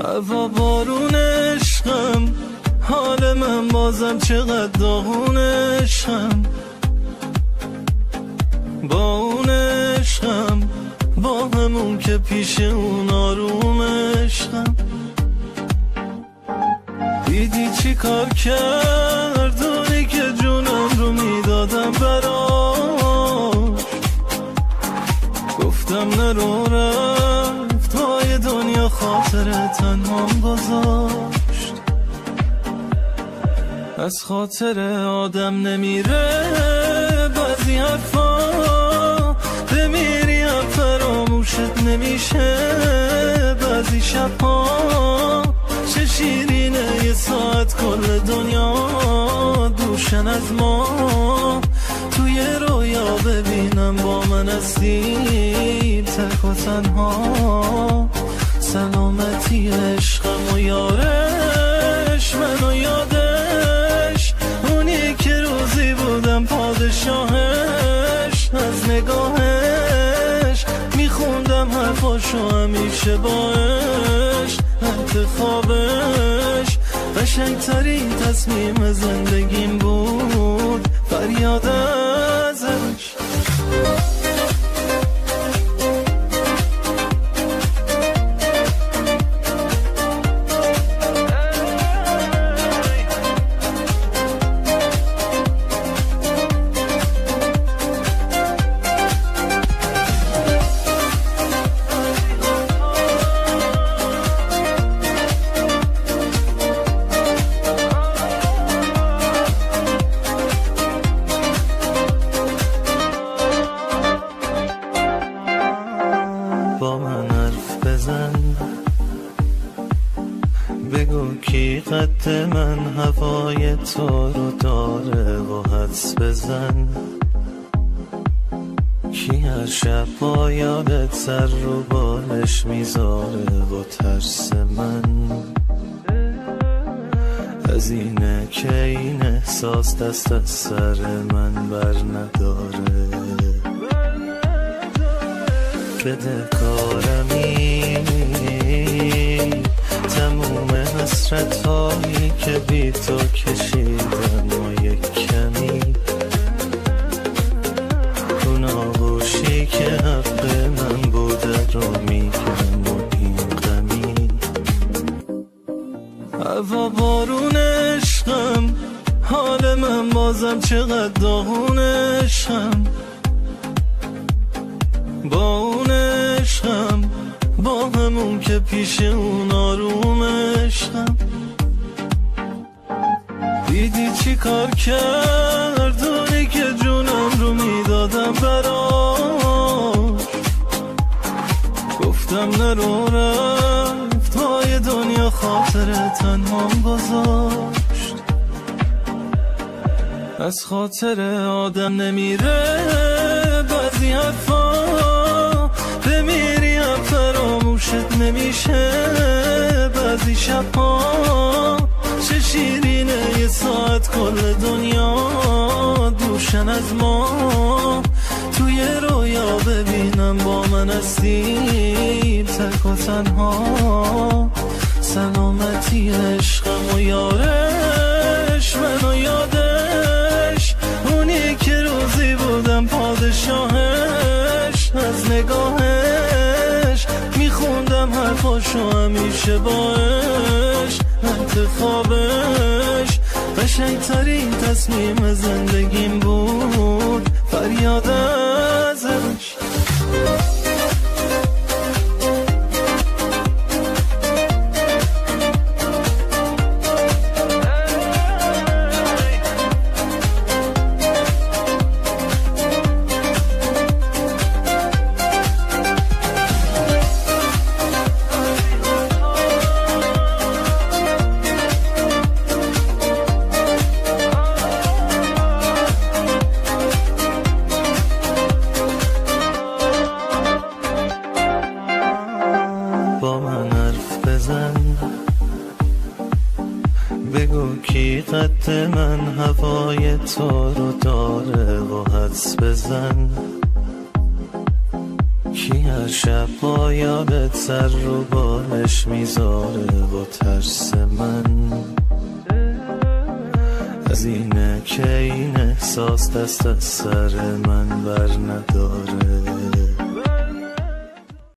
هوا بارون عشقم، حال من بازم چقدر داغون عشقم. با اون عشقم، با همون که پیش اون آروم عشقم. دیدی چی کار کرد اونی که جونم رو میدادم براش. گفتم نرو، رفت های دنیا خاطر تنهام گذاشت. از خاطر آدم نمیره بعضی حرفا، بمیری هم فراموشت نمیشه بعضی شبها. چه شیرینه یه ساعت کل دنیا دوشن از ما. توی رویا ببینم با من هستی تک و تنها. سلامتی عشقم و یارش، من و یادش، اونی که روزی بودم پادشاهش. از نگاهش میخوندم حرفاشو همیشه باش. انتخابش قشنگترین تصمیم زندگیم بود، فریاد ازش. با من حرف بزن، بگو کی قد من هوای تو رو داره و حدس بزن. کی هر شب با یادت سر رو بالش میذاره و ترس من. از اینه که این احساس دست از سر من بر نداره. بده کارمی تموم حسرت هایی که بی تو کشیدم و یک کمی اون آغوشی که حق من بوده رو میگم و این غمی. هوا بارون عشقم، حال من بازم چقدر داغون عشقم. با اون عشقم، با همون که پیش اون آروم عشقم. دیدی چی کار کرد اونی که جونم رو میدادم براش. گفتم نرو، رفت های دنیا خاطر تنهام گذاشت. از خاطر آدم نمیره بعضی حرفا، بمیری هم فراموشت نمیشه بعضی شبها. چه شیرینه یه ساعت کل دنیا دوشن از ما. توی رویا ببینم با من هستی تک و تنها. سلامتی عشقم و یارش، من و یادش، اونی که روزی بودم پادشاهش. از نگاهش میخوندم حرفاشو همیشه باش. انتخابش قشنگترین تصمیم زندگیم بود، فریاد ازش. با من حرف بزن، بگو کی قد من هوای تو رو داره و حدس بزن. یکی هر شب با یادت سر رو بالش میذاره و ترس من از اینه که این احساس دست از سر من بر نداره.